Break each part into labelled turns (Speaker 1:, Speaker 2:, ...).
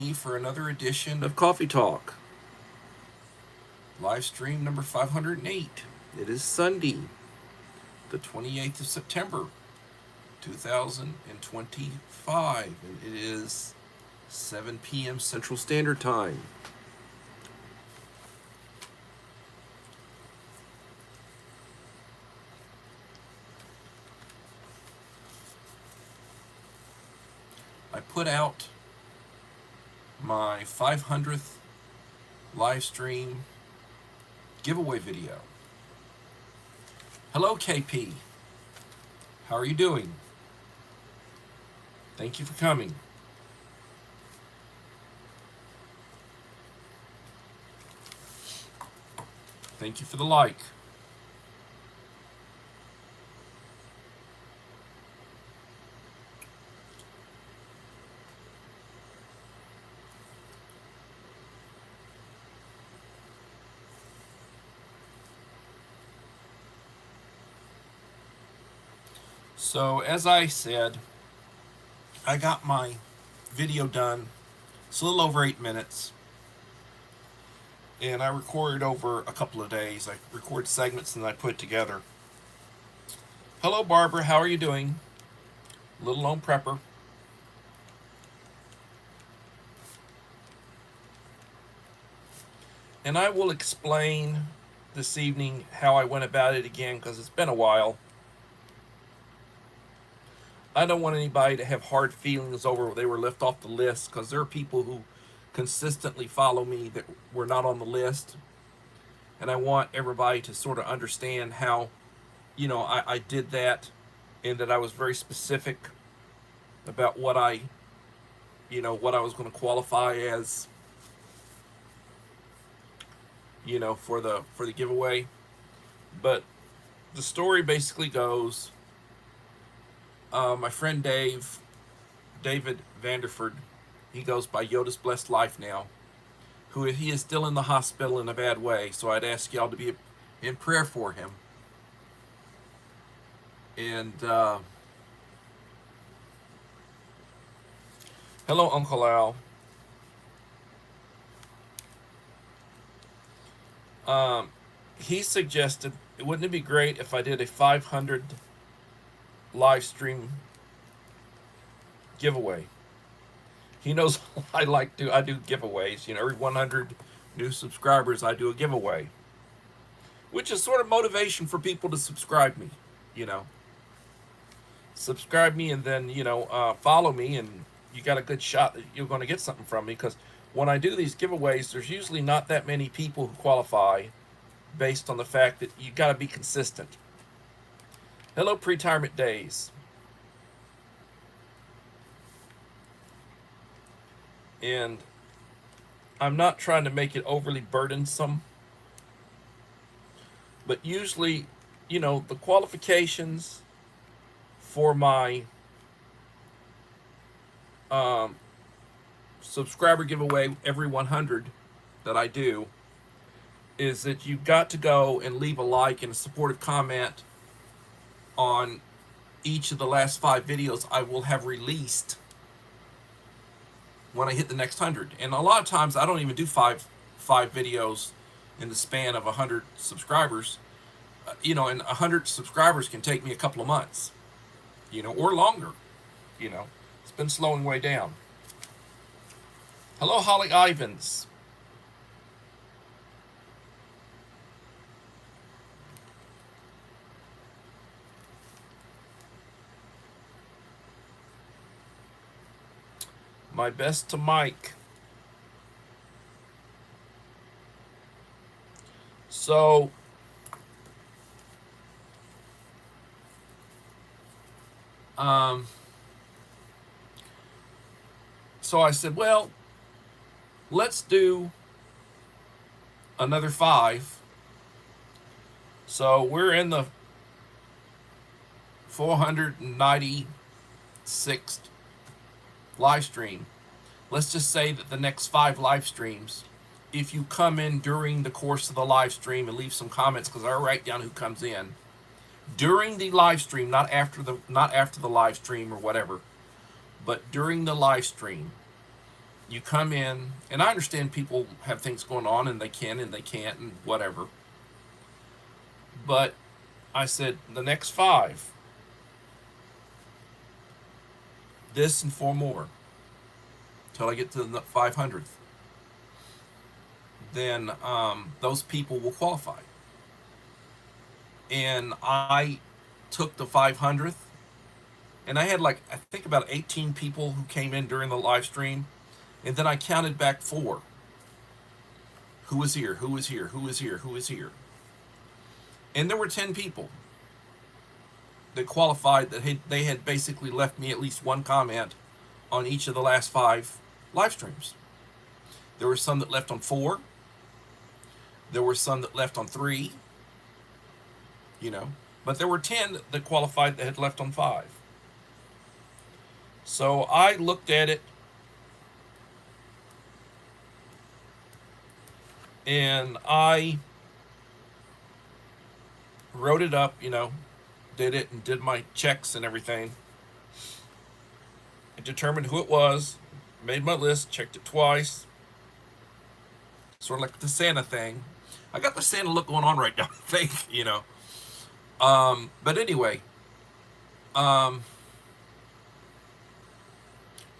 Speaker 1: For another edition of Coffee Talk, live stream number 508. It is Sunday, the 28th of September, 2025, and it is 7 p.m. Central Standard Time. I put out my 500th live stream giveaway video. Hello, KP. How are you doing? Thank you for coming. Thank you for the like. So, as I said, I got my video done. It's a little over 8 minutes. And I recorded over a couple of days. I record segments and I put it together. Hello, Barbara. How are you doing? Little Lone Prepper. And I will explain this evening how I went about it again because it's been a while. I don't want anybody to have hard feelings over they were left off the list, because there are people who consistently follow me that were not on the list. And I want everybody to sort of understand how, I did that, and that I was very specific about what I was going to qualify as, for the giveaway. But the story basically goes, my friend David Vanderford, he goes by Yoda's Blessed Life now, he is still in the hospital in a bad way, so I'd ask y'all to be in prayer for him. And hello, Uncle Al. He suggested, wouldn't it be great if I did a 500 live stream giveaway? He knows I do giveaways. Every 100 new subscribers, I do a giveaway, which is sort of motivation for people to subscribe me. Subscribe me, and then follow me, and you got a good shot that you're going to get something from me. Because when I do these giveaways, there's usually not that many people who qualify, based on the fact that you got to be consistent. Hello, Pre-Retirement Days. And I'm not trying to make it overly burdensome, but usually, the qualifications for my subscriber giveaway every 100 that I do is that you've got to go and leave a like and a supportive comment on each of the last 5 videos I will have released when I hit the next 100. And a lot of times I don't even do five videos in the span of 100 subscribers. And 100 subscribers can take me a couple of months, or longer. It's been slowing way down. Hello, Holly Ivans. My best to Mike. So I said, well, let's do another 5. So we're in the 496th live stream. Let's just say that the next 5 live streams, if you come in during the course of the live stream and leave some comments, because I write down who comes in during the live stream, not after the live stream or whatever, but during the live stream, You come in, and I understand people have things going on and they can and they can't and whatever. But I said, the next 5, this and 4 more, till I get to the 500th, then those people will qualify. And I took the 500th, and I had like, I think about 18 people who came in during the live stream, and then I counted back 4. Who was here? Who was here? Who was here? Who was here? And there were 10 people that qualified that they had basically left me at least one comment on each of the last 5 live streams. There were some that left on 4. There were some that left on 3. But there were 10 that qualified that had left on 5. So I looked at it, and I wrote it up, did it and did my checks and everything. I determined who it was, made my list, checked it twice. Sort of like the Santa thing. I got the Santa look going on right now, I think, But anyway, and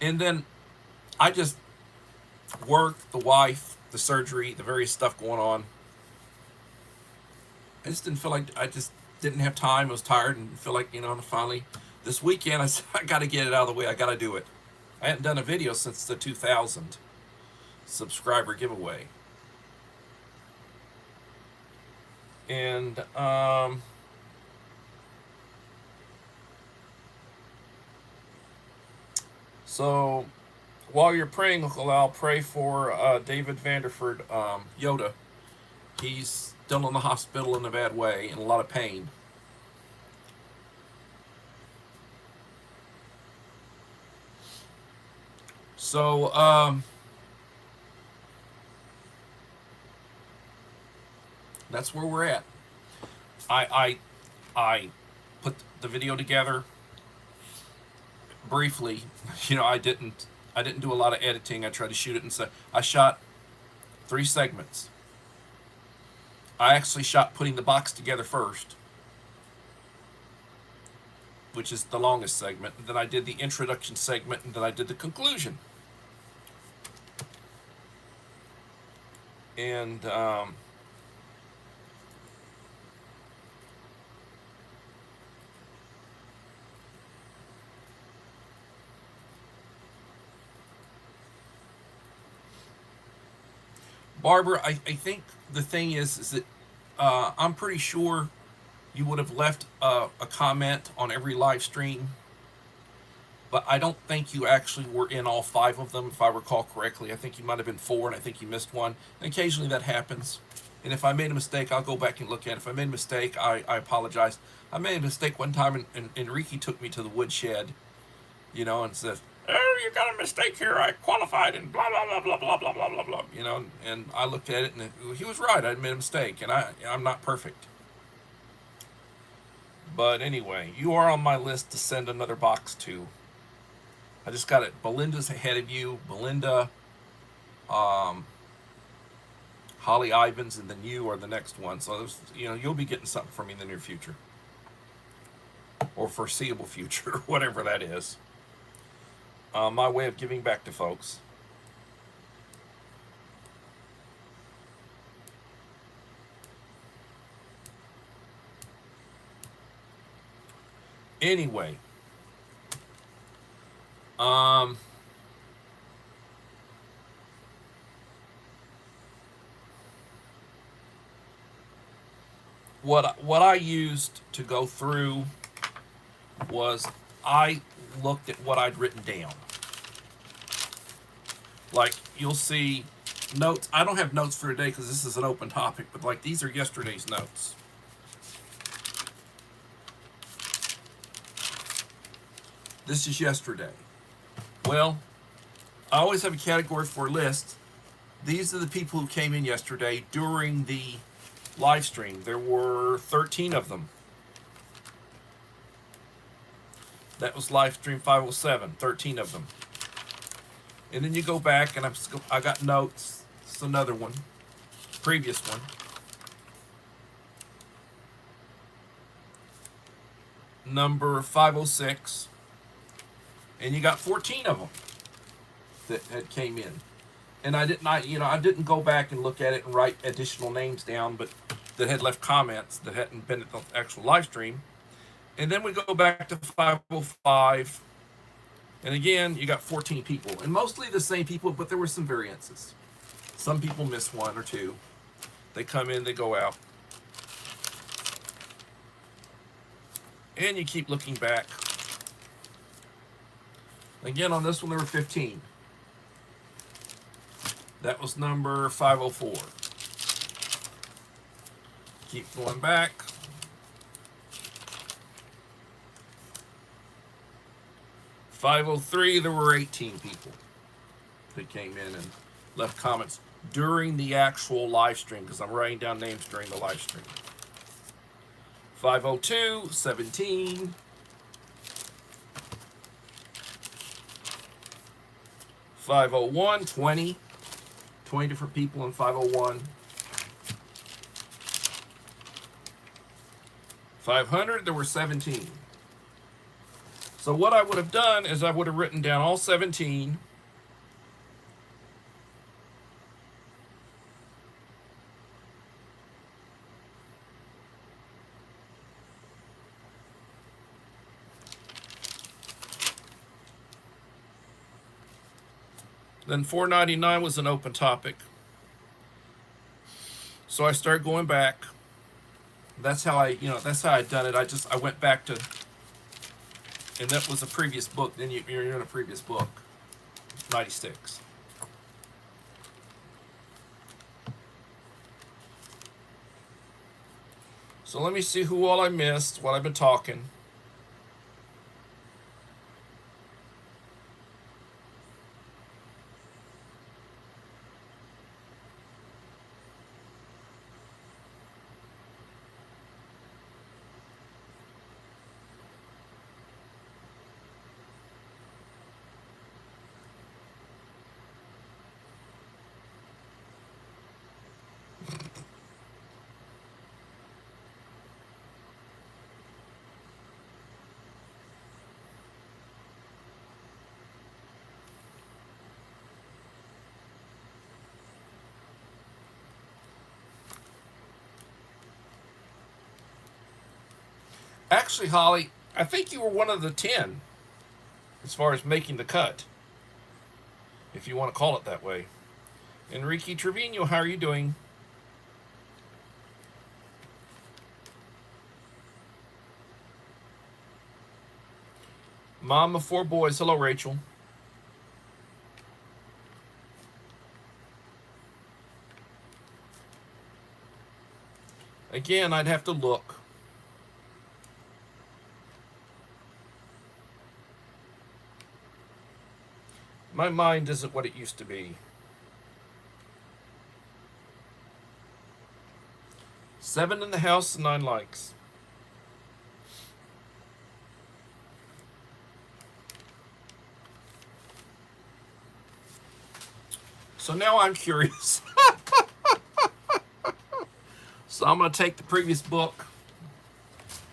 Speaker 1: then I just worked, the wife, the surgery, the various stuff going on. I just didn't feel like, I just didn't have time. I was tired and feel like, finally, this weekend, I said, I got to get it out of the way. I got to do it. I hadn't done a video since the 2,000 subscriber giveaway. And, so while you're praying, Uncle Al, pray for David Vanderford, Yoda. He's still in the hospital in a bad way, in a lot of pain. So, that's where we're at. I put the video together briefly. I didn't do a lot of editing. I tried to shoot it and I shot 3 segments. I actually shot putting the box together first, which is the longest segment. And then I did the introduction segment, and then I did the conclusion. And Barbara, I think the thing is that I'm pretty sure you would have left a comment on every live stream, but I don't think you actually were in all 5 of them, if I recall correctly. I think you might have been 4, and I think you missed one. And occasionally that happens. And if I made a mistake, I'll go back and look at it. If I made a mistake, I apologize. I made a mistake one time, and Enrique took me to the woodshed, and said, "Oh, you got a mistake here. I qualified and blah, blah, blah, blah, blah, blah, blah, blah, blah." And I looked at it, and he was right. I made a mistake, and I'm not perfect. But anyway, you are on my list to send another box to. I just got it. Belinda's ahead of you. Belinda, Holly Ivans, and then you are the next one. So, you'll be getting something from me in the near future. Or foreseeable future, whatever that is. My way of giving back to folks. Anyway, what I used to go through was I looked at what I'd written down. Like, you'll see notes. I don't have notes for today because this is an open topic, but like, these are yesterday's notes. This is yesterday. Well, I always have a category for a list. These are the people who came in yesterday during the live stream. There were 13 of them. That was live stream 507, 13 of them. And then you go back, and I got notes. It's another one, previous one. Number 506. And you got 14 of them that had came in. And I didn't go back and look at it and write additional names down, but that had left comments that hadn't been at the actual live stream. And then we go back to 505. And again, you got 14 people. And mostly the same people, but there were some variances. Some people miss one or two. They come in, they go out. And you keep looking back. Again, on this one, there were 15. That was number 504. Keep going back. 503, there were 18 people that came in and left comments during the actual live stream, because I'm writing down names during the live stream. 502, 17. 501, 20. 20 different people in 501. 500, there were 17. So what I would have done is I would have written down all 17. Then 499 was an open topic. So I started going back. That's how that's how I'd done it. I went back to, and that was a previous book. Then you're in a previous book, 96. So let me see who all I missed while I've been talking. Actually, Holly, I think you were one of the 10 as far as making the cut, if you want to call it that way. Enrique Trevino, how are you doing? Mom of 4 boys. Hello, Rachel. Again, I'd have to look. My mind isn't what it used to be. 7 in the house, 9 likes. So now I'm curious. So I'm going to take the previous book,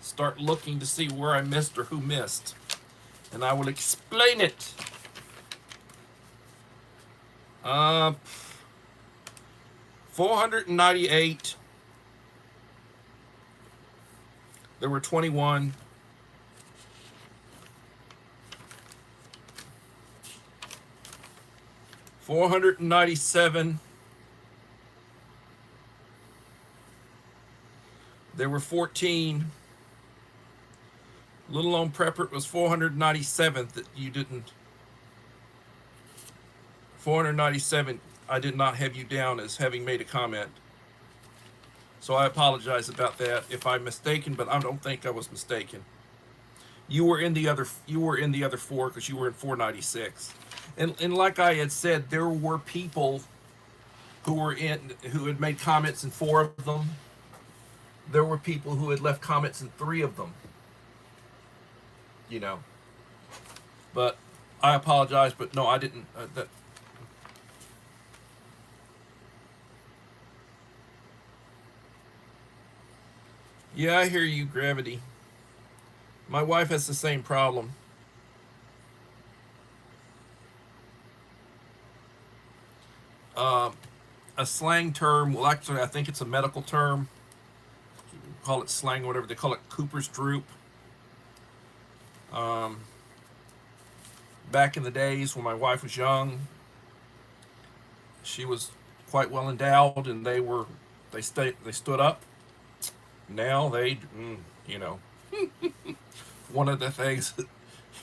Speaker 1: start looking to see where I missed or who missed, and I will explain it. 498. There were 21. 497. There were 14. Little Lone Prepper was 497th that you didn't. 497, I did not have you down as having made a comment. So I apologize about that if I'm mistaken, but I don't think I was mistaken. You were in the other 4 because you were in 496. And like I had said, there were people who had made comments in 4 of them. There were people who had left comments in 3 of them. But I apologize, but no, I didn't. Yeah, I hear you, Gravity. My wife has the same problem. Um, a slang term, well, actually, I think it's a medical term. Call it slang, or whatever. They call it Cooper's droop. Um, Back in the days when my wife was young, she was quite well endowed, and they stood up. Now you know, one of the things that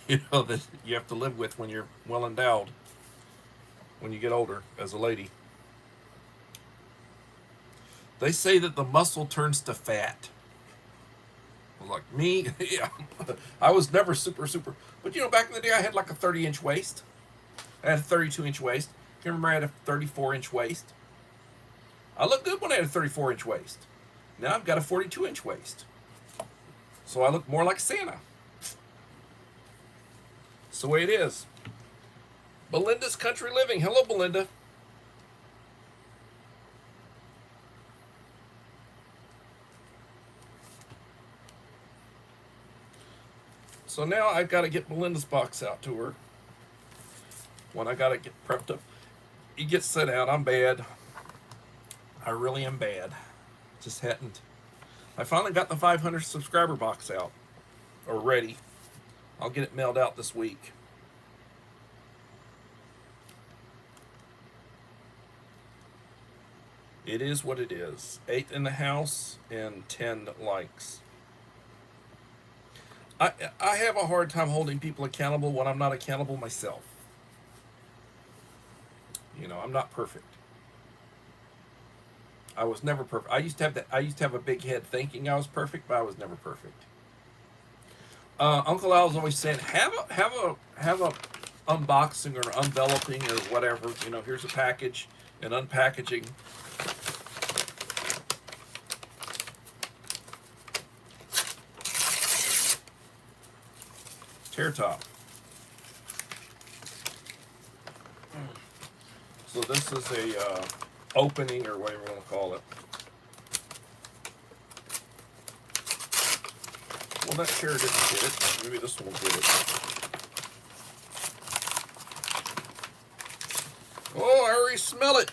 Speaker 1: you have to live with when you're well endowed when you get older as a lady. They say that the muscle turns to fat. Like me, yeah, I was never super, but back in the day I had like a 30-inch waist. I had a 32-inch waist. Can you remember I had a 34-inch waist? I looked good when I had a 34-inch waist. Now I've got a 42-inch waist. So I look more like Santa. It's the way it is. Belinda's Country Living. Hello, Belinda. So now I've got to get Belinda's box out to her. When I got to get prepped up. You get set out. I'm bad. I really am bad. Just hadn't. I finally got the 500 subscriber box out. Or ready. I'll get it mailed out this week. It is what it is. 8 in the house and 10 likes. I have a hard time holding people accountable when I'm not accountable myself. I'm not perfect. I was never perfect. I used to have a big head thinking I was perfect, but I was never perfect. Uncle Al's always saying, have a unboxing or enveloping or whatever. Here's a package and unpackaging. Tear top. So this is a opening or whatever you want to call it. Well, that chair didn't get it. Maybe this one will get it. Oh, I already smell it.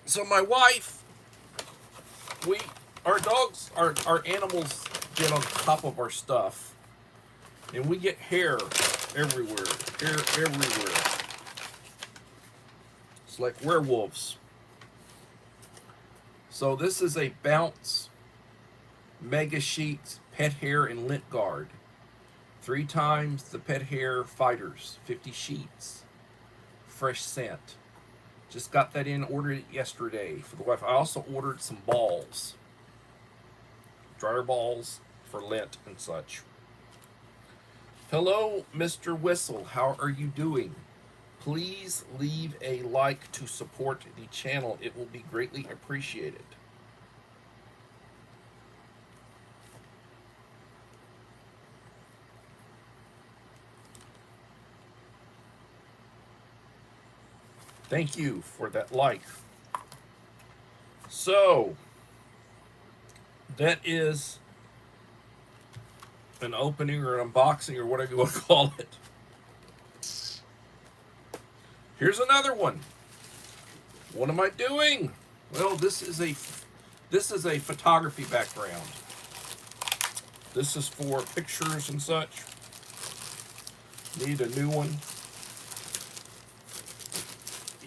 Speaker 1: So my wife, our dogs, our animals get on top of our stuff, and we get hair everywhere. Hair everywhere. It's like werewolves. So this is a Bounce Mega Sheets Pet Hair and Lint Guard. 3 times the Pet Hair Fighters. 50 sheets. Fresh scent. Just got that in, ordered it yesterday for the wife. I also ordered some balls. Dryer balls for lint and such. Hello, Mr. Whistle. How are you doing? Please leave a like to support the channel. It will be greatly appreciated. Thank you for that like. So, that is an opening or an unboxing or whatever you want to call it. Here's another one. What am I doing? Well, this is a photography background. This is for pictures and such. Need a new one.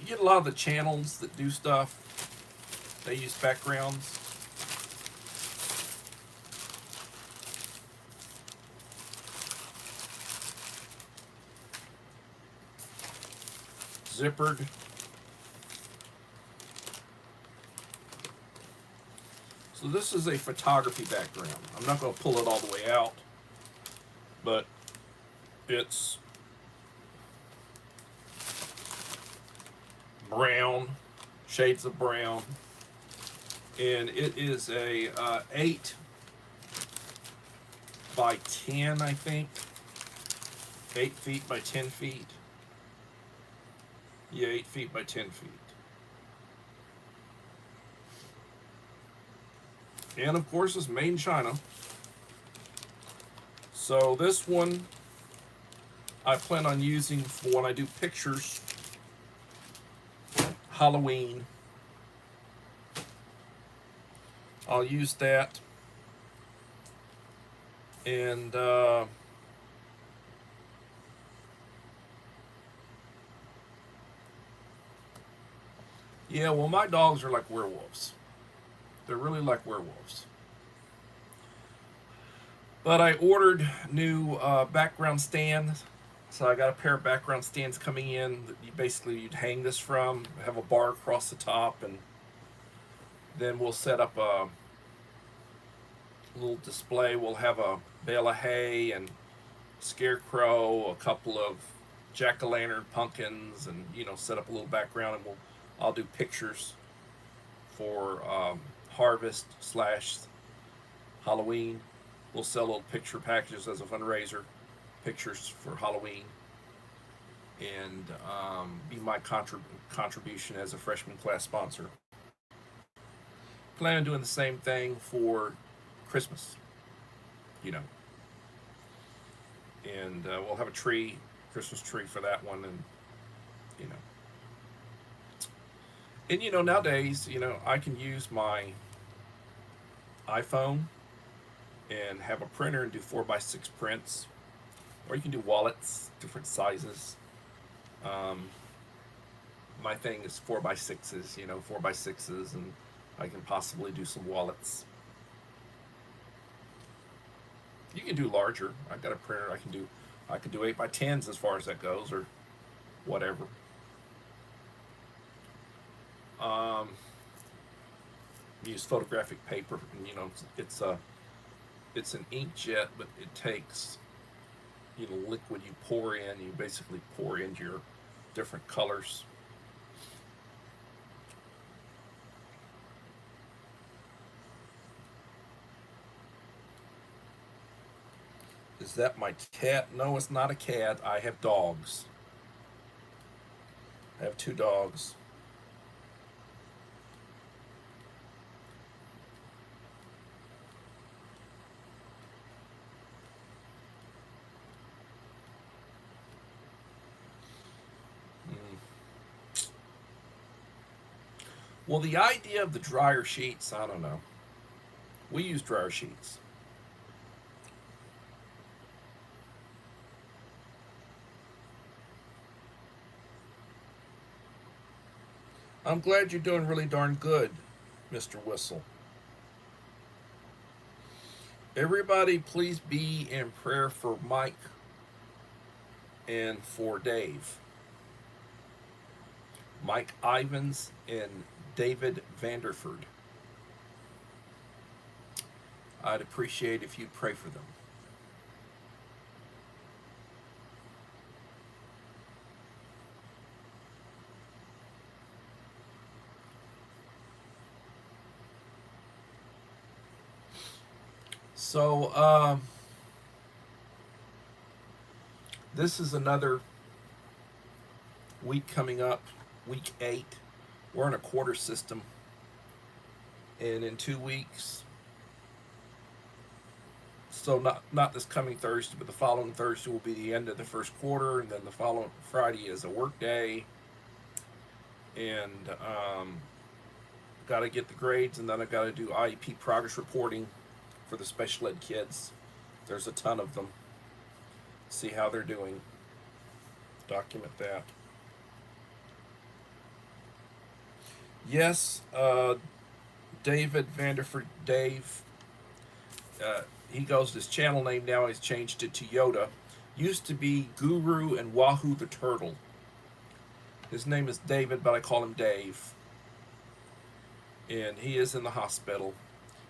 Speaker 1: You get a lot of the channels that do stuff. They use backgrounds. Zippered. So this is a photography background. I'm not going to pull it all the way out, but it's brown, shades of brown, and it is a 8 by 10, I think. 8 feet by 10 feet. Yeah, 8 feet by 10 feet. And of course, it's made in China. So this one I plan on using for when I do pictures, Halloween. I'll use that. And yeah, well, my dogs are like werewolves. They're really like werewolves. But I ordered new background stands. So I got a pair of background stands coming in that you basically you'd hang this from, have a bar across the top, and then we'll set up a little display. We'll have a bale of hay and scarecrow, a couple of jack-o'-lantern pumpkins, and set up a little background, and I'll do pictures for harvest slash Halloween. We'll sell little picture packages as a fundraiser, pictures for Halloween, and be my contribution as a freshman class sponsor. Plan on doing the same thing for Christmas, and we'll have a tree, Christmas tree for that one, and you know, nowadays, I can use my iPhone and have a printer and do 4x6 prints, or you can do wallets, different sizes. My thing is 4x6s, 4x6s, and I can possibly do some wallets. You can do larger. I've got a printer. I can do 8x10s as far as that goes, or whatever. Use photographic paper, and it's an inkjet, but it takes liquid you pour in. You basically pour into your different colors. Is that my cat? No, it's not a cat. I have dogs. I have 2 dogs. Well, the idea of the dryer sheets, I don't know. We use dryer sheets. I'm glad you're doing really darn good, Mr. Whistle. Everybody, please be in prayer for Mike and for Dave. Mike Ivins and David Vanderford. I'd appreciate if you'd pray for them. So, this is another week coming up, week 8. We're in a quarter system, and in 2 weeks, so not this coming Thursday, but the following Thursday will be the end of the first quarter, and then the following Friday is a work day, and got to get the grades, and then I got to do IEP progress reporting for the special ed kids. There's a ton of them. See how they're doing. Document that. Yes, David Vanderford, Dave. He goes, his channel name now, he's changed it to Yoda. Used to be Guru and Wahoo the Turtle. His name is David, but I call him Dave. And he is in the hospital.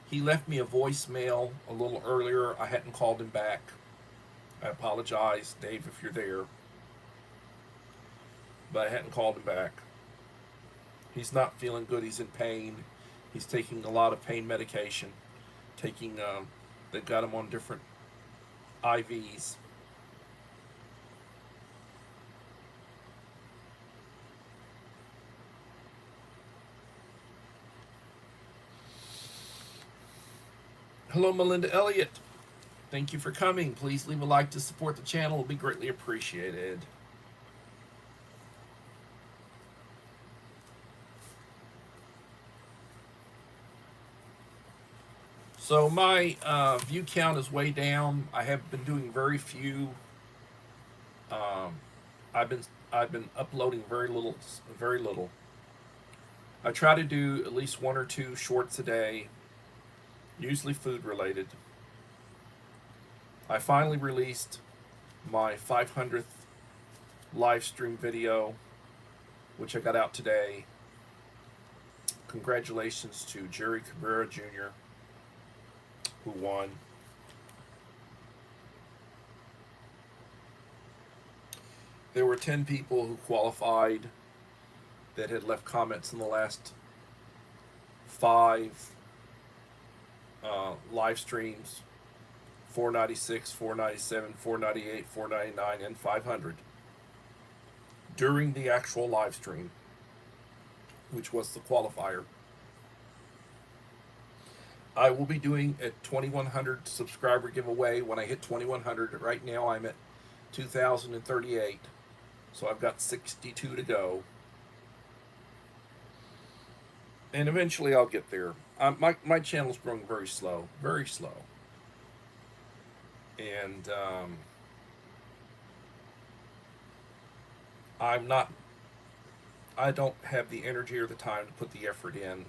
Speaker 1: He left me a voicemail a little earlier. I hadn't called him back. I apologize, Dave, if you're there. But I hadn't called him back. He's not feeling good. He's in pain. He's taking a lot of pain medication. They've got him on different IVs. Hello, Melinda Elliott. Thank you for coming. Please leave a like to support the channel. It'll be greatly appreciated. So my view count is way down. I have been doing very few. Um, I've been I've been uploading very little, very little. I try to do at least one or two shorts a day, usually food related. I finally released my 500th live stream video, which I got out today. Congratulations to Jerry Cabrera Jr., who won. There were 10 people who qualified that had left comments in the last 5 live streams: 496, 497, 498, 499, and 500 during the actual live stream, which was the qualifier. I will be doing a 2100 subscriber giveaway when I hit 2100. Right now I'm at 2038, so I've got 62 to go. And eventually I'll get there. My channel's growing very slow, very slow. And I don't have the energy or the time to put the effort in.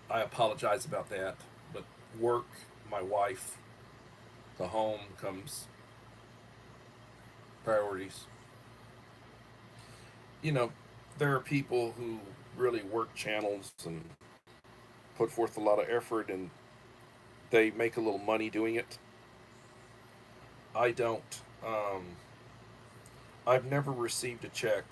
Speaker 1: I apologize about that, but work, my wife, the home comes priorities. You know, there are people who really work channels and put forth a lot of effort and they make a little money doing it. I don't. I've never received a check.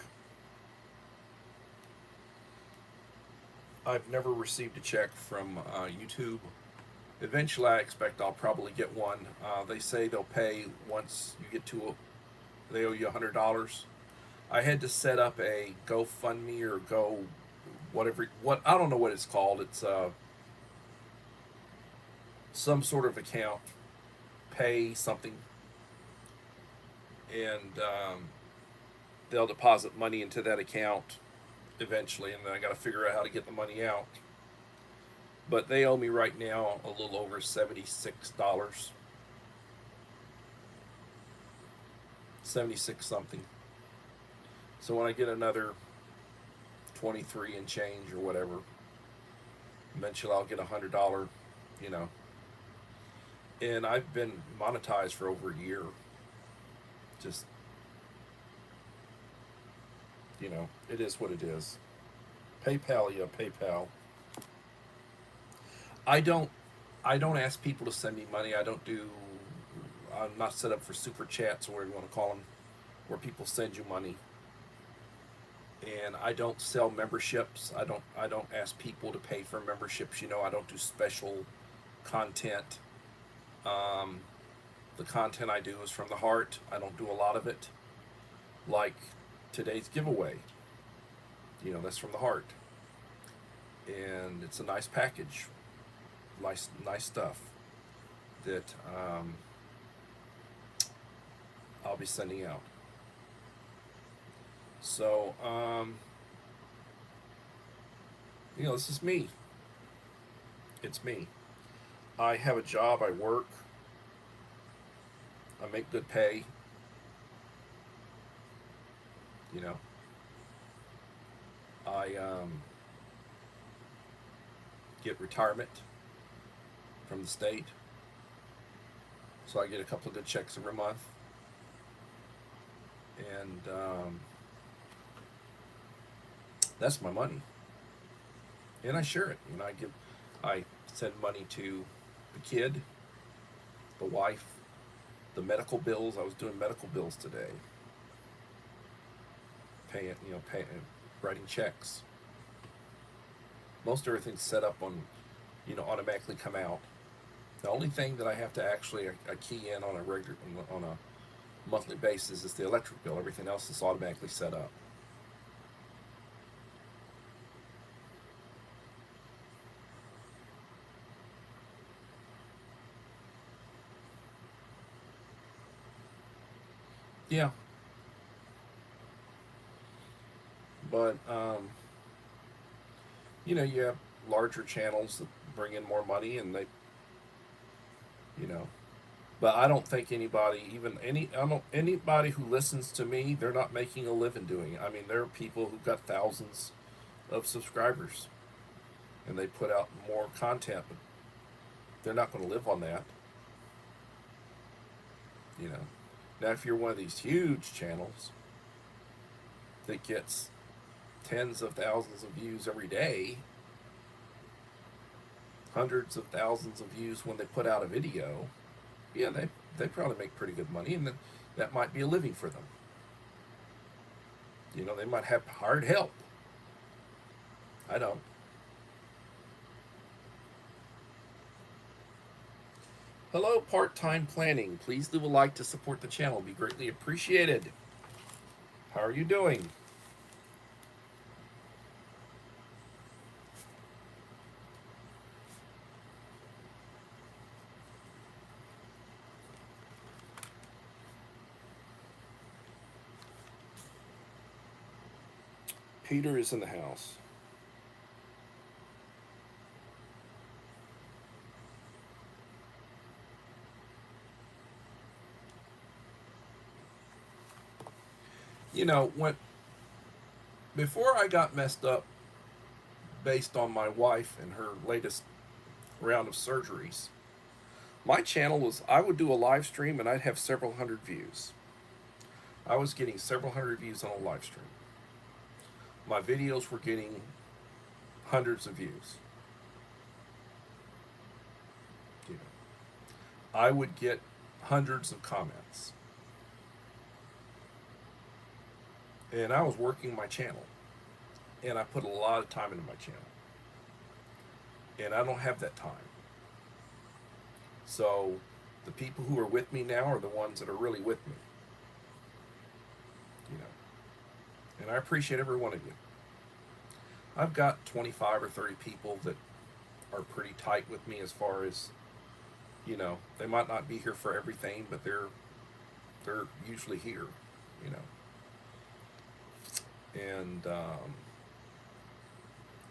Speaker 1: I've never received a check from YouTube. Eventually, I expect I'll probably get one. They say they'll pay once you get to they owe you $100. I had to set up a GoFundMe or what I don't know what it's called. It's some sort of account, pay something, and they'll deposit money into that account eventually, and then I got to figure out how to get the money out. But they owe me right now a little over $76, 76 something. So when I get another 23 and change or whatever, eventually I'll get $100, you know. And I've been monetized for over a year. Just, you know, it is what it is. PayPal, yeah, PayPal. I don't ask people to send me money. I'm not set up for super chats or whatever you want to call them, where people send you money. And I don't sell memberships. I don't ask people to pay for memberships. You know, I don't do special content. The content I do is from the heart. I don't do a lot of it. Like today's giveaway. You know, that's from the heart. And it's a nice package. Nice stuff that I'll be sending out. So, you know, this is me. It's me. I have a job, I work, I make good pay, you know. I get retirement from the state, so I get a couple of good checks every month. And that's my money, and I share it. You know, I send money to the kid, the wife, the medical bills. I was doing medical bills today, paying, writing checks. Most everything's set up on, automatically come out. The only thing that I have to actually key in on a monthly basis is the electric bill. Everything else is automatically set up. Yeah, but you have larger channels that bring in more money, and they, you know. But I don't think anybody, even I don't anybody who listens to me, they're not making a living doing it. I mean, there are people who've got thousands of subscribers, and they put out more content, but they're not going to live on that. You know. Now, if you're one of these huge channels that gets tens of thousands of views every day, hundreds of thousands of views when they put out a video, yeah, they probably make pretty good money, and then that might be a living for them. You know, they might have hired help. I don't. Hello, part-time planning. Please leave a like to support the channel. It'd be greatly appreciated. How are you doing? Peter is in the house. You know, when before I got messed up based on my wife and her latest round of surgeries, my channel was, I would do a live stream and I'd have several hundred views. I was getting several hundred views on a live stream. My videos were getting hundreds of views. You know, I would get hundreds of comments. And I was working my channel. And I put a lot of time into my channel. And I don't have that time. So the people who are with me now are the ones that are really with me. You know. And I appreciate every one of you. I've got 25 or 30 people that are pretty tight with me as far as, you know, they might not be here for everything, but they're usually here, you know. And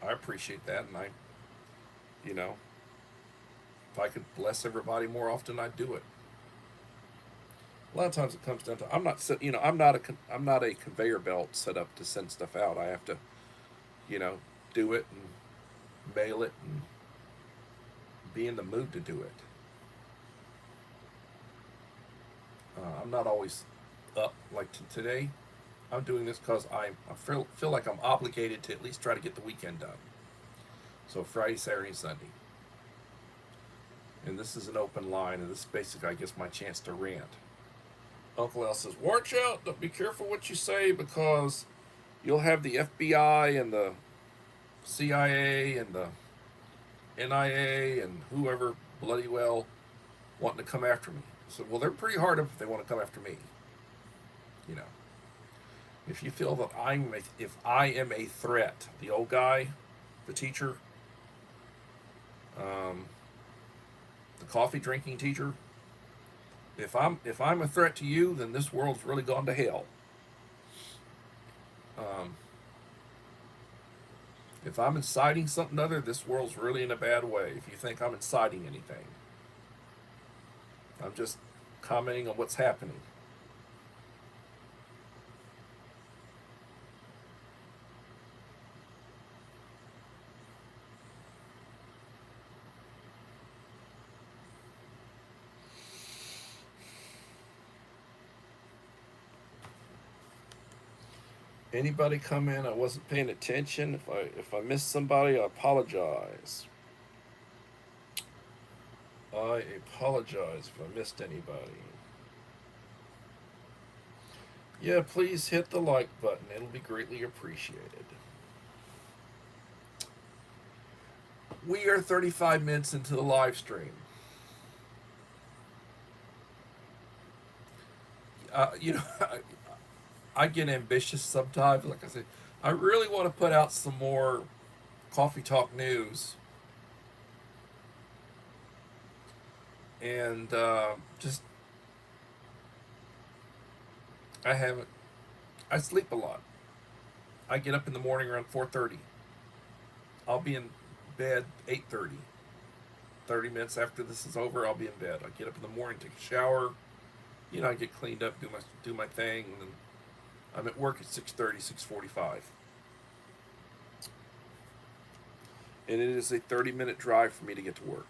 Speaker 1: I appreciate that, and you know, if I could bless everybody more often, I'd do it. A lot of times it comes down to I'm not a conveyor belt set up to send stuff out. I have to, you know, do it and mail it and be in the mood to do it. I'm not always up like today. I'm doing this because I feel like I'm obligated to at least try to get the weekend done. So Friday, Saturday, and Sunday. And this is an open line, and this is basically, I guess, my chance to rant. Uncle Al says, watch out, be careful what you say, because you'll have the FBI and the CIA and the NIA and whoever bloody well wanting to come after me. I said, well, they're pretty hard if they want to come after me. You know. If you feel that if I am a threat, the old guy, the teacher, the coffee drinking teacher, if I'm a threat to you, then this world's really gone to hell. If I'm inciting something other, this world's really in a bad way. If you think I'm inciting anything, I'm just commenting on what's happening. Anybody come in? I wasn't paying attention. If I missed somebody, I apologize. I apologize if I missed anybody. Yeah, please hit the like button. It'll be greatly appreciated. We are 35 minutes into the live stream. You know, I get ambitious sometimes. Like I said, I really want to put out some more Coffee Talk news. And just, I haven't. I sleep a lot. I get up in the morning around 4:30. I'll be in bed 8:30. 30 minutes after this is over, I'll be in bed. I get up in the morning, take a shower. You know, I get cleaned up, do my thing, and then I'm at work at 6:30, 6:45. And it is a 30-minute drive for me to get to work.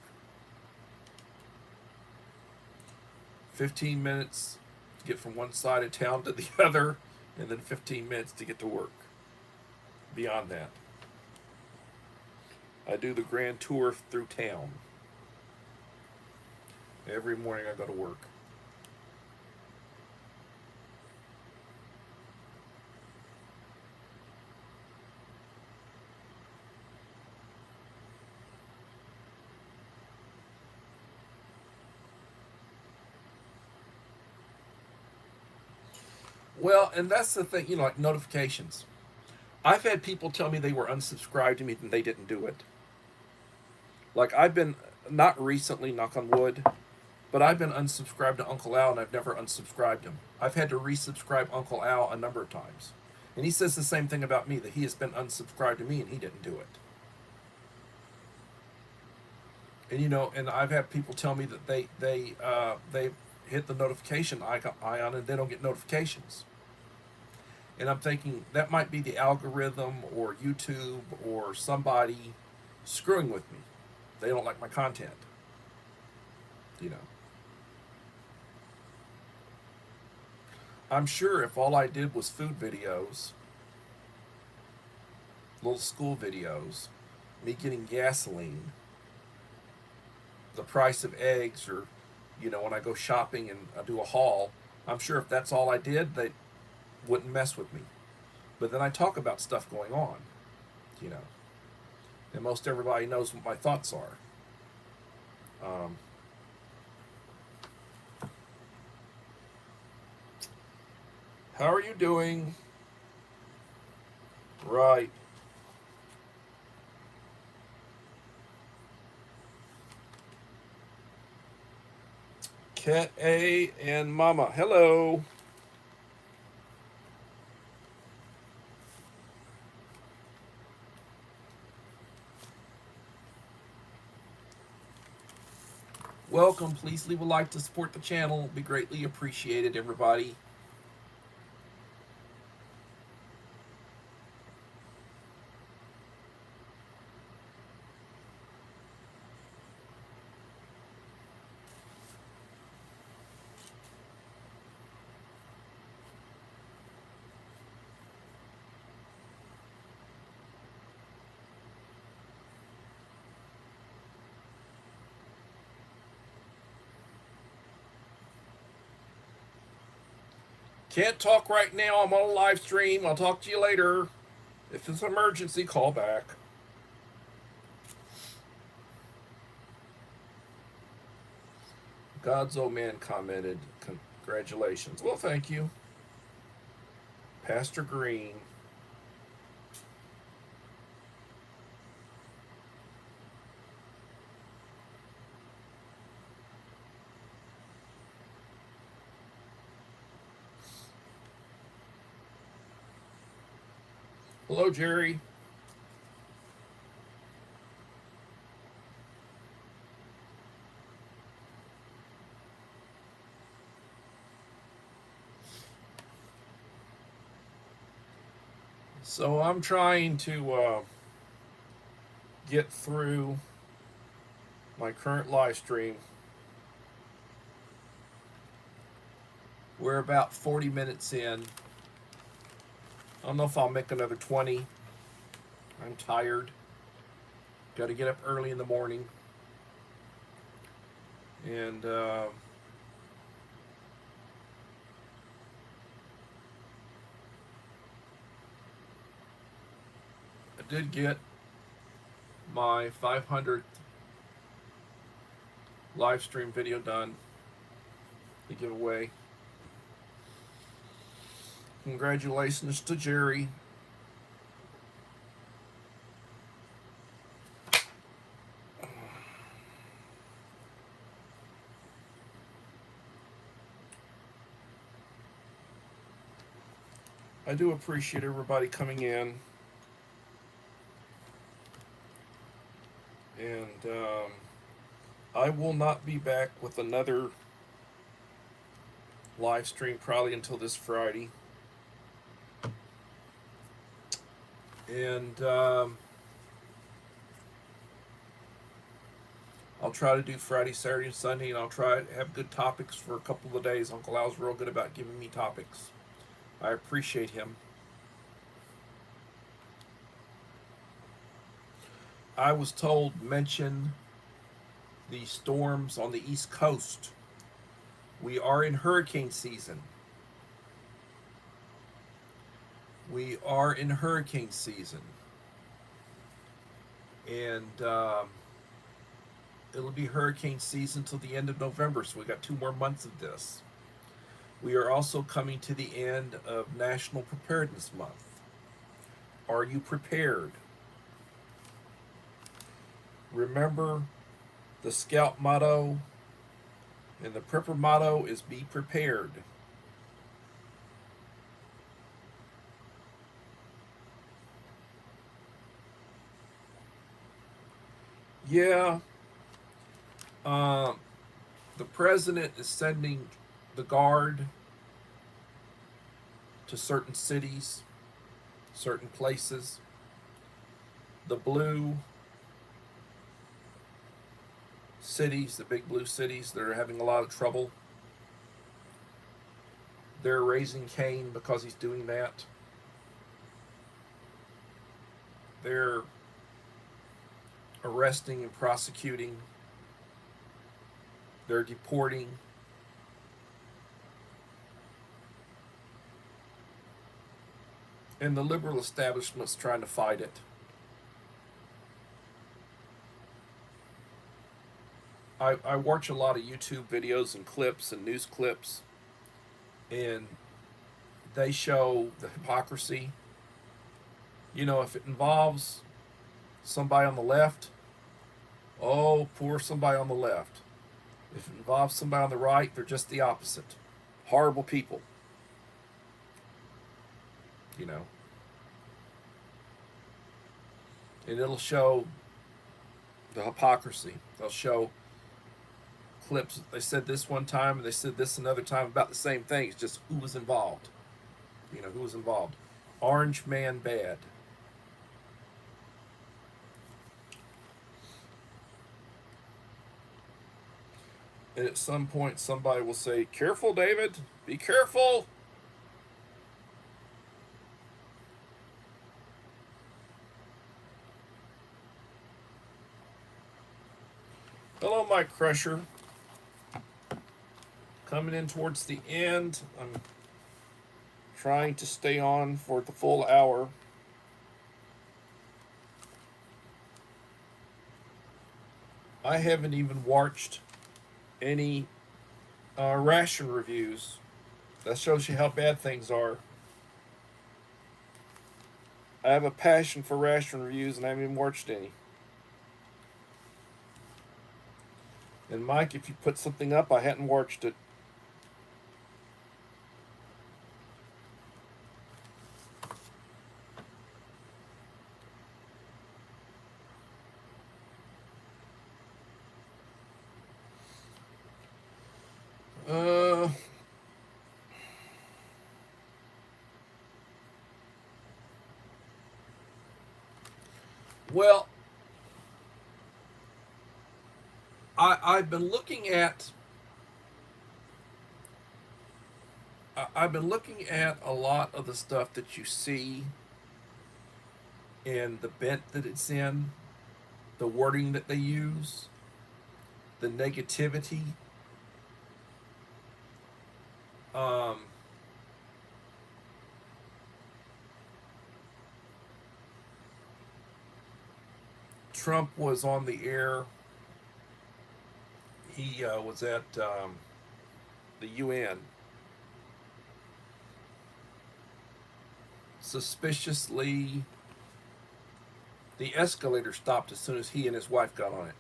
Speaker 1: 15 minutes to get from one side of town to the other, and then 15 minutes to get to work. Beyond that, I do the grand tour through town. Every morning I go to work. Well, and that's the thing, like notifications. I've had people tell me they were unsubscribed to me and they didn't do it. Like I've been, not recently, knock on wood, but I've been unsubscribed to Uncle Al and I've never unsubscribed him. I've had to resubscribe Uncle Al a number of times. And he says the same thing about me, that he has been unsubscribed to me and he didn't do it. And and I've had people tell me that they hit the notification icon and they don't get notifications. And I'm thinking that might be the algorithm or YouTube or somebody screwing with me. They don't like my content. You know. I'm sure if all I did was food videos, little school videos, me getting gasoline, the price of eggs, or, when I go shopping and I do a haul, I'm sure if that's all I did, they wouldn't mess with me. But then I talk about stuff going on, and most everybody knows what my thoughts are. How are you doing? Right. Cat A and Mama. Hello. Welcome. Please leave a like to support the channel. It'll be greatly appreciated, everybody. Can't talk right now. I'm on a live stream. I'll talk to you later. If it's an emergency, call back. God's old man commented, congratulations. Well, thank you. Pastor Green. Hello, Jerry. So I'm trying to get through my current live stream. We're about 40 minutes in. I don't know if I'll make another 20. I'm tired. Got to get up early in the morning. And I did get my 500th live stream video done, the giveaway. Congratulations to Jerry. I do appreciate everybody coming in. And I will not be back with another live stream probably until this Friday. And I'll try to do Friday, Saturday, and Sunday, and I'll try to have good topics for a couple of days. Uncle Al's real good about giving me topics. I appreciate him. I was told mention the storms on the East Coast. We are in hurricane season. We are in hurricane season. And it'll be hurricane season till the end of November, so we got 2 more months of this. We are also coming to the end of National Preparedness Month. Are you prepared? Remember, the Scout motto and the Prepper motto is be prepared. Yeah, the president is sending the Guard to certain cities, certain places. The blue cities, the big blue cities that are having a lot of trouble, they're raising Cain because he's doing that. They're arresting and prosecuting. They're deporting. And the liberal establishment's trying to fight it. I watch a lot of YouTube videos and clips and news clips, and they show the hypocrisy. You know, if it involves somebody on the left, oh, poor somebody on the left. If it involves somebody on the right, they're just the opposite. Horrible people. You know. And it'll show the hypocrisy. They'll show clips. They said this one time and they said this another time about the same thing. It's just who was involved. You know, who was involved. Orange man bad. And at some point somebody will say, careful, David, be careful. Hello, Mike Crusher. Coming in towards the end. I'm trying to stay on for the full hour. I haven't even watched any ration reviews. That shows you how bad things are. I have a passion for ration reviews and I haven't even watched any. And Mike, if you put something up, I hadn't watched it. Well, I've been looking at a lot of the stuff that you see and the bent that it's in, the wording that they use, the negativity. Trump was on the air. He was at the UN. Suspiciously, the escalator stopped as soon as he and his wife got on it.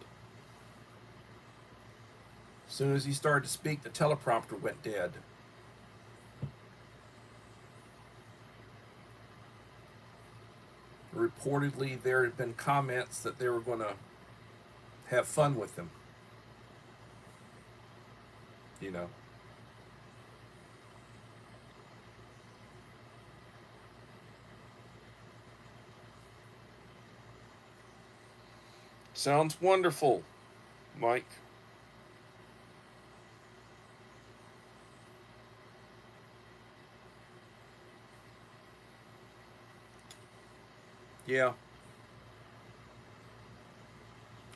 Speaker 1: As soon as he started to speak, the teleprompter went dead. Reportedly, there had been comments that they were going to have fun with him. You know, sounds wonderful, Mike. Yeah,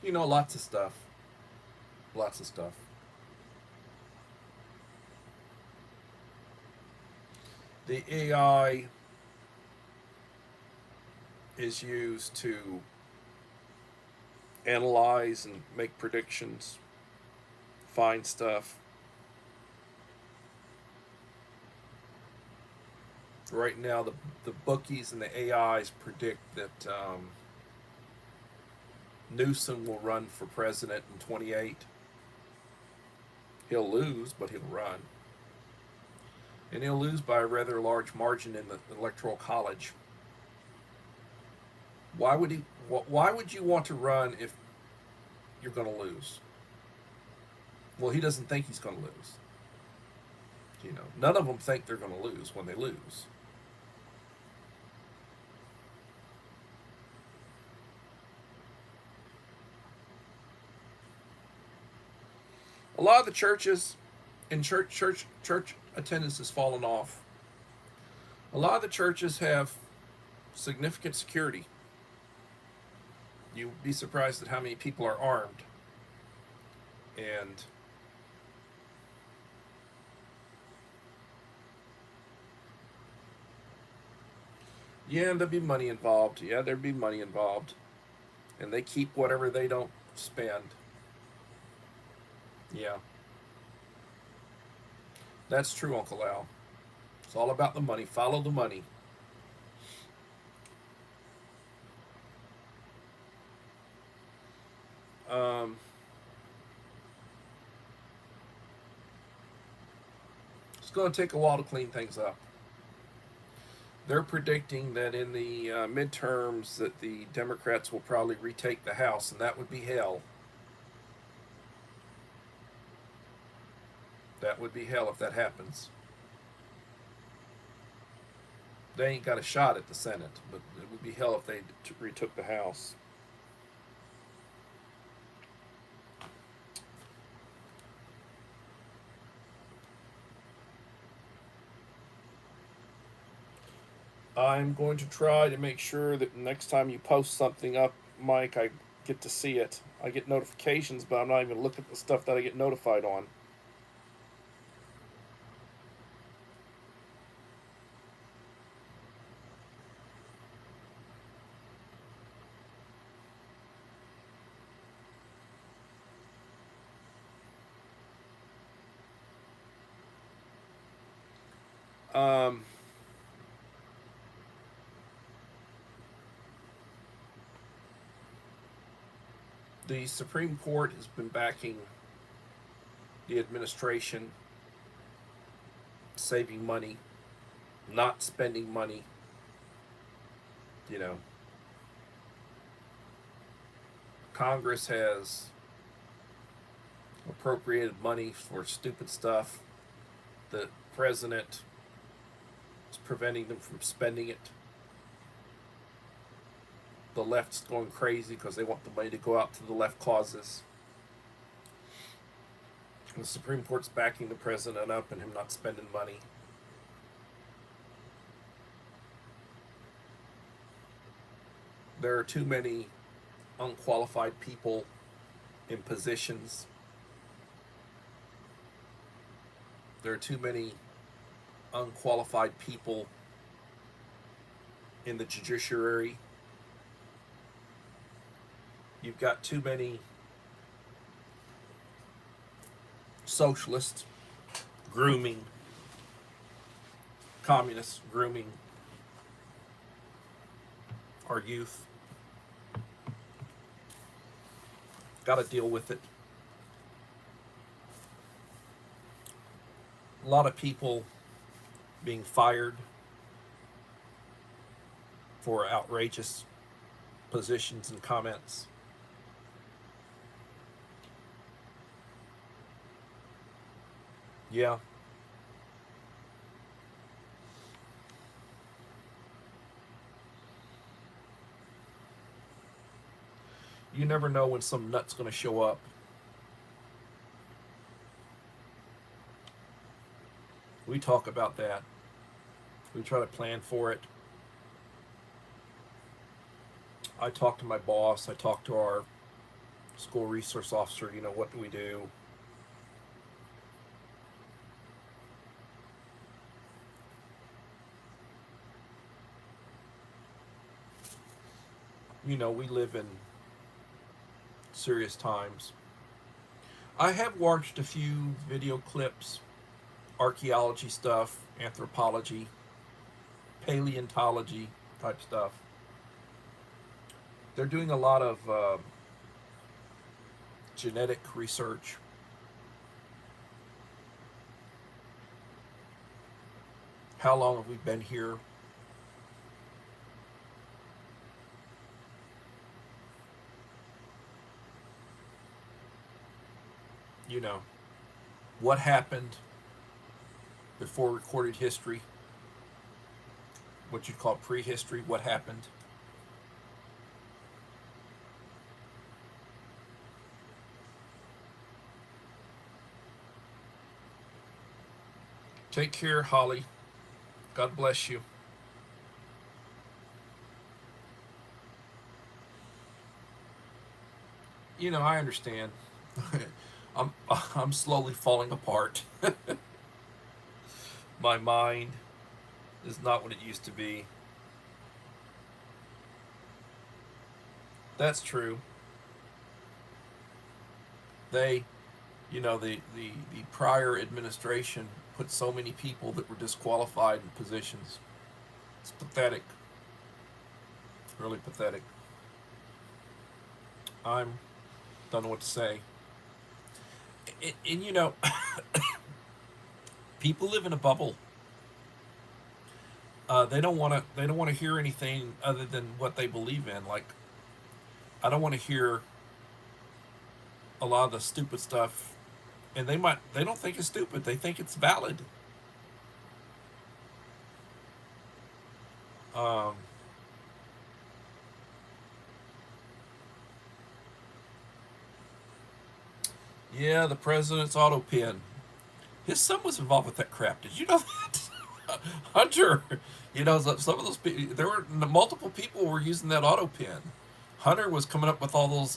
Speaker 1: you know, lots of stuff. Lots of stuff. The AI is used to analyze and make predictions, find stuff. Right now, the bookies and the AIs predict that Newsom will run for president in 28. He'll lose, but he'll run. And he'll lose by a rather large margin in the electoral college. Why would he? Why would you want to run if you're going to lose? Well, he doesn't think he's going to lose. You know, none of them think they're going to lose when they lose. A lot of the churches and church attendance has fallen off. A lot of the churches have significant security. You'd be surprised at how many people are armed. And yeah, there'd be money involved. Yeah, there'd be money involved. And they keep whatever they don't spend. Yeah, that's true, Uncle Al. It's all about the money. Follow the money. Um, it's going to take a while to clean things up. They're predicting that in the midterms that the Democrats will probably retake the House, and that would be hell. That would be hell if that happens. They ain't got a shot at the Senate, but it would be hell if they retook the House. I'm going to try to make sure that next time you post something up, Mike, I get to see it. I get notifications, but I'm not even looking at the stuff that I get notified on. Um, the Supreme Court has been backing the administration, saving money, not spending money. You know, Congress has appropriated money for stupid stuff. The president is preventing them from spending it. The left's going crazy because they want the money to go out to the left causes. And the Supreme Court's backing the president up and him not spending money. There are too many unqualified people in positions. There are too many unqualified people in the judiciary. You've got too many socialists grooming, communists grooming our youth. Got to deal with it. A lot of people being fired. for outrageous positions and comments. Yeah. You never know when some nut's going to show up. We talk about that. We try to plan for it. I talk to my boss. I talk to our school resource officer. You know, what do we do? You know, we live in serious times. I have watched a few video clips, archaeology stuff, anthropology, paleontology type stuff. They're doing a lot of genetic research. How long have we been here? You know, what happened before recorded history? What you'd call prehistory? What happened? Take care, Holly. God bless you. You know, I understand. I'm slowly falling apart. My mind is not what it used to be. That's true. They, you know, the prior administration put so many people that were disqualified in positions. It's pathetic. Really pathetic. I'm don't know what to say. And you know, people live in a bubble. They don't want to. They don't want to hear anything other than what they believe in. Like, I don't want to hear a lot of the stupid stuff, and they might. They don't think it's stupid. They think it's valid. Um, yeah, the president's auto pen. His son was involved with that crap. Did you know that? Hunter, you know, some of those people, there were multiple people were using that auto pen. Hunter was coming up with all those.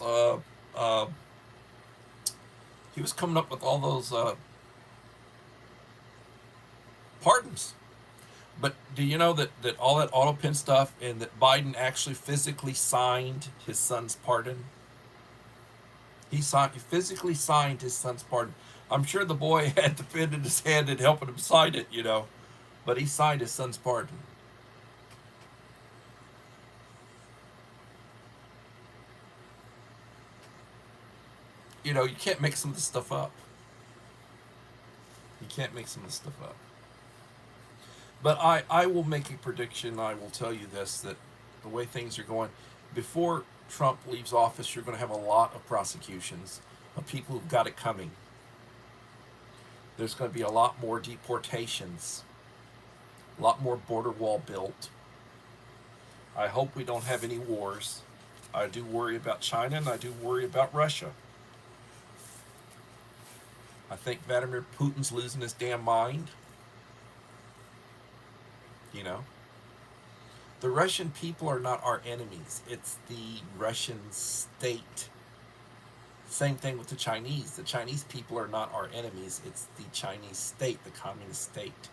Speaker 1: He was coming up with all those pardons. But do you know that all that auto pen stuff and that Biden actually physically signed his son's pardon? He physically signed his son's pardon. I'm sure the boy had the pen in his hand and helping him sign it, you know, but he signed his son's pardon. You know, you can't make some of this stuff up. You can't make some of this stuff up. But I will make a prediction. I will tell you this, that the way things are going, before Trump leaves office, you're going to have a lot of prosecutions of people who've got it coming. There's going to be a lot more deportations, a lot more border wall built. I hope we don't have any wars. I do worry about China and I do worry about Russia. I think Vladimir Putin's losing his damn mind. You know, the Russian people are not our enemies. It's the Russian state. Same thing with the Chinese. The Chinese people are not our enemies. It's the Chinese state, the communist state,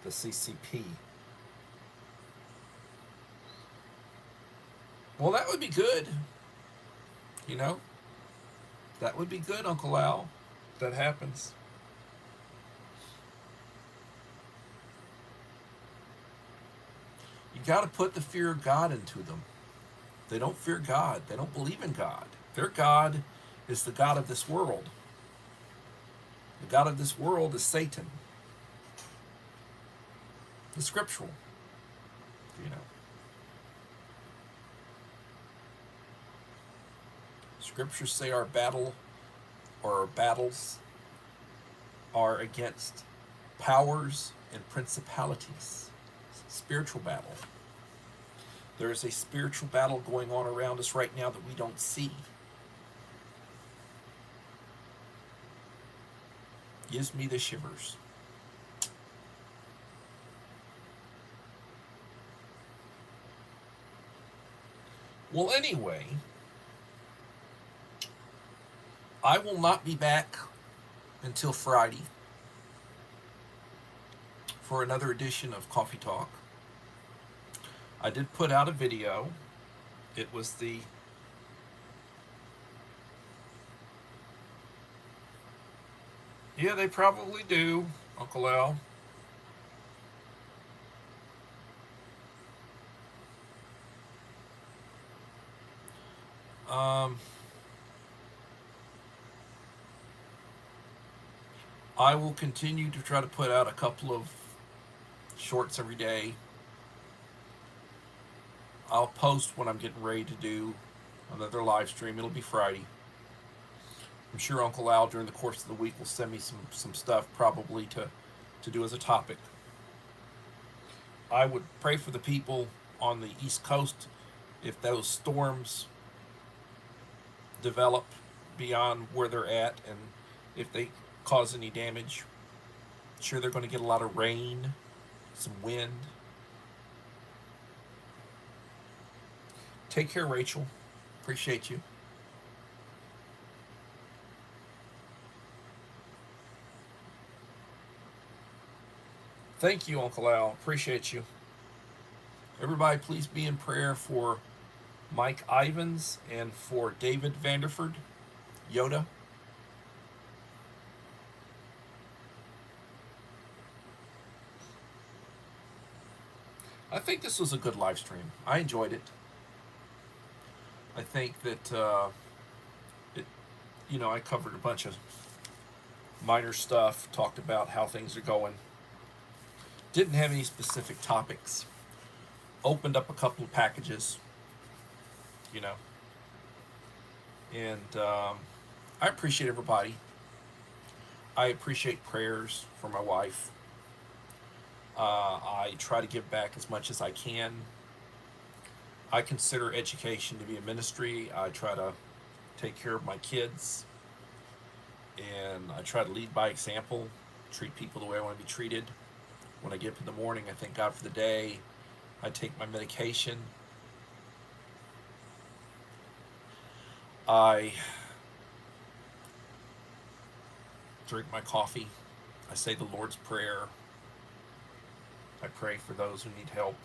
Speaker 1: the CCP. Well, that would be good. You know, that would be good, Uncle Al. If that happens. You got to put the fear of God into them. They don't fear God. They don't believe in God. Their God is the God of this world. The God of this world is Satan. The scriptural, you know. Scriptures say our battle or our battles are against powers and principalities. Spiritual battle. There is a spiritual battle going on around us right now that we don't see. Gives me the shivers. Well, anyway, I will not be back until Friday for another edition of Coffee Talk. I did put out a video. It was Yeah, they probably do, Uncle Al. I will continue to try to put out a couple of shorts every day. I'll post when I'm getting ready to do another live stream. It'll be Friday. I'm sure Uncle Al during the course of the week will send me some stuff probably to do as a topic. I would pray for the people on the East Coast if those storms develop beyond where they're at and if they cause any damage. Sure, they're going to get a lot of rain, some wind. Take care, Rachel. Appreciate you. Thank you, Uncle Al. Appreciate you. Everybody, please be in prayer for Mike Ivins and for David Vanderford, Yoda. I think this was a good live stream. I enjoyed it. I think that I covered a bunch of minor stuff, talked about how things are going. Didn't have any specific topics. Opened up a couple of packages, and I appreciate everybody. I appreciate prayers for my wife. I try to give back as much as I can. I consider education to be a ministry. I try to take care of my kids, and I try to lead by example, treat people the way I want to be treated. When I get up in the morning, I thank God for the day. I take my medication. I drink my coffee. I say the Lord's Prayer. I pray for those who need help.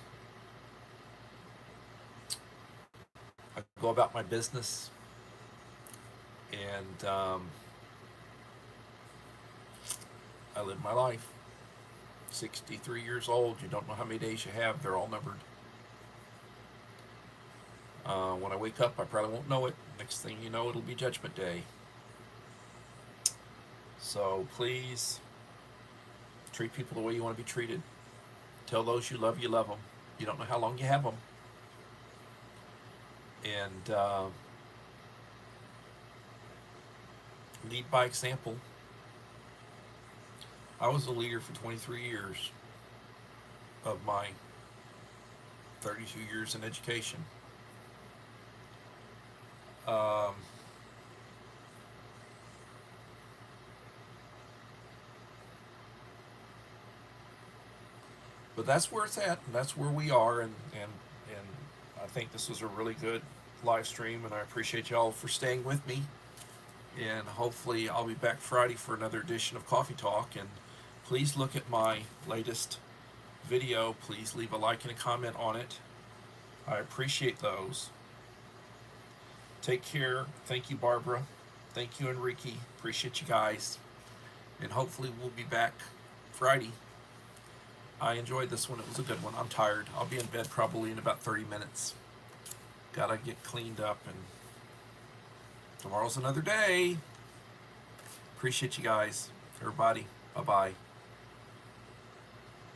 Speaker 1: I go about my business, and I live my life. 63 years old. You don't know how many days you have. They're all numbered. When I wake up, I probably won't know it. Next thing you know, it'll be Judgment Day. So please treat people the way you want to be treated. Tell those you love them. You don't know how long you have them. And lead by example. I was a leader for 23 years of my 32 years in education. But that's where it's at, and that's where we are, and I think this was a really good live stream, and I appreciate y'all for staying with me. And hopefully I'll be back Friday for another edition of Coffee Talk. And please look at my latest video. Please leave a like and a comment on it. I appreciate those. Take care. Thank you, Barbara. Thank you, Enrique. Appreciate you guys. And hopefully we'll be back Friday. I enjoyed this one. It was a good one. I'm tired. I'll be in bed probably in about 30 minutes. Gotta get cleaned up, and tomorrow's another day. Appreciate you guys. Everybody, bye-bye.